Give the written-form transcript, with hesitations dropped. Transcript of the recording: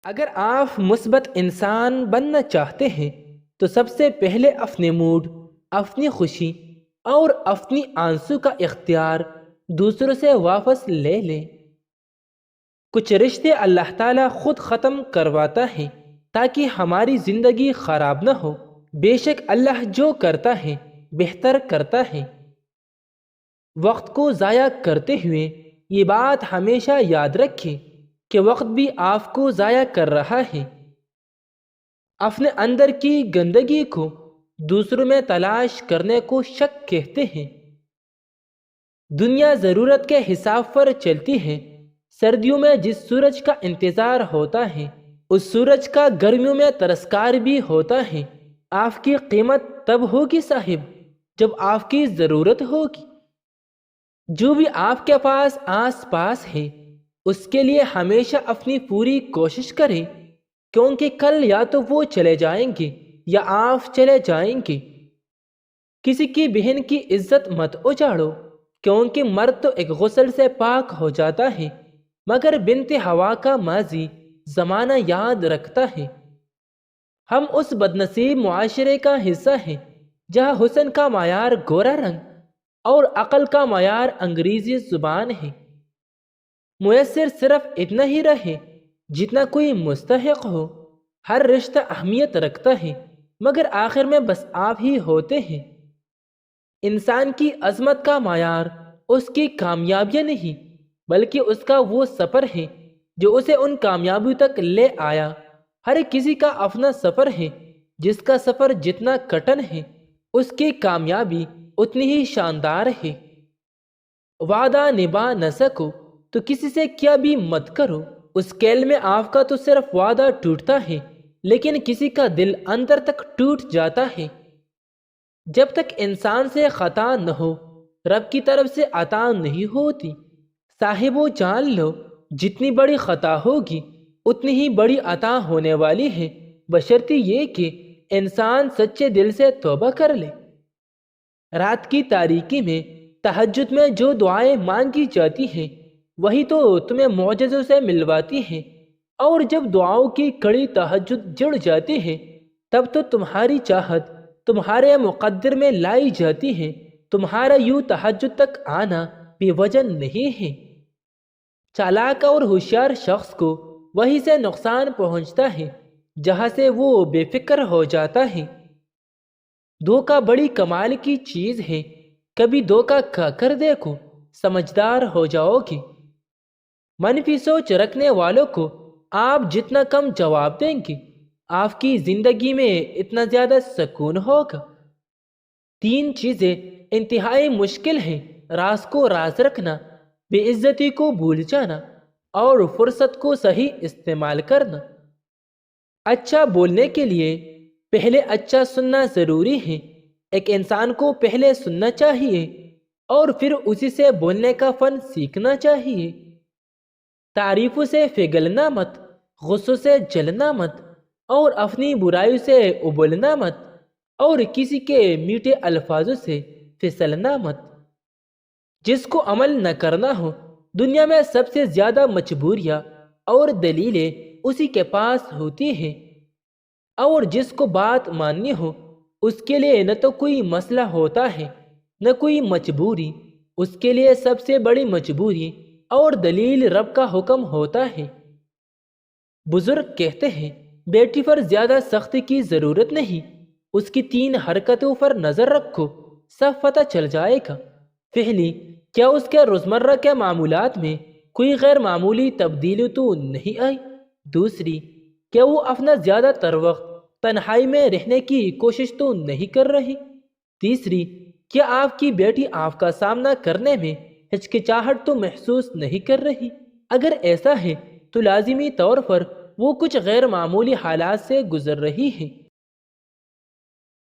اگر آپ مثبت انسان بننا چاہتے ہیں تو سب سے پہلے اپنے موڈ، اپنی خوشی اور اپنی آنسو کا اختیار دوسروں سے واپس لے لیں۔ کچھ رشتے اللہ تعالیٰ خود ختم کرواتا ہے تاکہ ہماری زندگی خراب نہ ہو۔ بے شک اللہ جو کرتا ہے بہتر کرتا ہے۔ وقت کو ضائع کرتے ہوئے یہ بات ہمیشہ یاد رکھیں کہ وقت بھی آپ کو ضائع کر رہا ہے۔ اپنے اندر کی گندگی کو دوسروں میں تلاش کرنے کو شک کہتے ہیں۔ دنیا ضرورت کے حساب پر چلتی ہے۔ سردیوں میں جس سورج کا انتظار ہوتا ہے اس سورج کا گرمیوں میں ترسکار بھی ہوتا ہے۔ آپ کی قیمت تب ہوگی صاحب جب آپ کی ضرورت ہوگی۔ جو بھی آپ کے پاس آس پاس ہے اس کے لیے ہمیشہ اپنی پوری کوشش کریں، کیونکہ کل یا تو وہ چلے جائیں گے یا آپ چلے جائیں گے۔ کسی کی بہن کی عزت مت اجاڑو، کیونکہ مرد تو ایک غسل سے پاک ہو جاتا ہے مگر بنت ہوا کا ماضی زمانہ یاد رکھتا ہے۔ ہم اس بدنصیب معاشرے کا حصہ ہیں جہاں حسن کا معیار گورا رنگ اور عقل کا معیار انگریزی زبان ہے۔ میسر صرف اتنا ہی رہے جتنا کوئی مستحق ہو۔ ہر رشتہ اہمیت رکھتا ہے مگر آخر میں بس آپ ہی ہوتے ہیں۔ انسان کی عظمت کا معیار اس کی کامیابیاں نہیں بلکہ اس کا وہ سفر ہے جو اسے ان کامیابیوں تک لے آیا۔ ہر کسی کا اپنا سفر ہے، جس کا سفر جتنا کٹن ہے اس کی کامیابی اتنی ہی شاندار ہے۔ وعدہ نبھا نہ سکو تو کسی سے کیا بھی مت کرو۔ اس کیل میں آپ کا تو صرف وعدہ ٹوٹتا ہے لیکن کسی کا دل اندر تک ٹوٹ جاتا ہے۔ جب تک انسان سے خطا نہ ہو رب کی طرف سے عطا نہیں ہوتی۔ صاحبو جان لو جتنی بڑی خطا ہوگی اتنی ہی بڑی عطا ہونے والی ہے، بشرطی یہ کہ انسان سچے دل سے توبہ کر لے۔ رات کی تاریکی میں تہجد میں جو دعائیں مانگی جاتی ہیں وہی تو تمہیں معجزوں سے ملواتی ہیں، اور جب دعاؤں کی کڑی تہجد جڑ جاتی ہے تب تو تمہاری چاہت تمہارے مقدر میں لائی جاتی ہے۔ تمہارا یوں تہجد تک آنا بے وجہ نہیں ہے۔ چالاک اور ہوشیار شخص کو وہی سے نقصان پہنچتا ہے جہاں سے وہ بے فکر ہو جاتا ہے۔ دھوکہ بڑی کمال کی چیز ہے، کبھی دھوکہ کھا کر دیکھو، سمجھدار ہو جاؤ گے۔ منفی سوچ رکھنے والوں کو آپ جتنا کم جواب دیں گے آپ کی زندگی میں اتنا زیادہ سکون ہوگا۔ 3 چیزیں انتہائی مشکل ہیں: راز کو راز رکھنا، بے عزتی کو بھول جانا اور فرصت کو صحیح استعمال کرنا۔ اچھا بولنے کے لیے پہلے اچھا سننا ضروری ہے۔ ایک انسان کو پہلے سننا چاہیے اور پھر اسی سے بولنے کا فن سیکھنا چاہیے۔ تعریفوں سے پگھلنا مت، غصوں سے جلنا مت اور اپنی برائیوں سے ابلنا مت اور کسی کے میٹھے الفاظوں سے پھسلنا مت۔ جس کو عمل نہ کرنا ہو دنیا میں سب سے زیادہ مجبوریاں اور دلیلیں اسی کے پاس ہوتی ہیں، اور جس کو بات ماننی ہو اس کے لیے نہ تو کوئی مسئلہ ہوتا ہے نہ کوئی مجبوری۔ اس کے لیے سب سے بڑی مجبوری اور دلیل رب کا حکم ہوتا ہے۔ بزرگ کہتے ہیں بیٹی پر زیادہ سختی کی ضرورت نہیں، اس کی 3 حرکتوں پر نظر رکھو، سب پتہ چل جائے گا۔ پہلی، کیا اس کے روزمرہ کے معمولات میں کوئی غیر معمولی تبدیلی تو نہیں آئی؟ دوسری، کیا وہ اپنا زیادہ تر وقت تنہائی میں رہنے کی کوشش تو نہیں کر رہی؟ تیسری، کیا آپ کی بیٹی آپ کا سامنا کرنے میں ہچکچاہٹ تو محسوس نہیں کر رہی؟ اگر ایسا ہے تو لازمی طور پر وہ کچھ غیر معمولی حالات سے گزر رہی ہے۔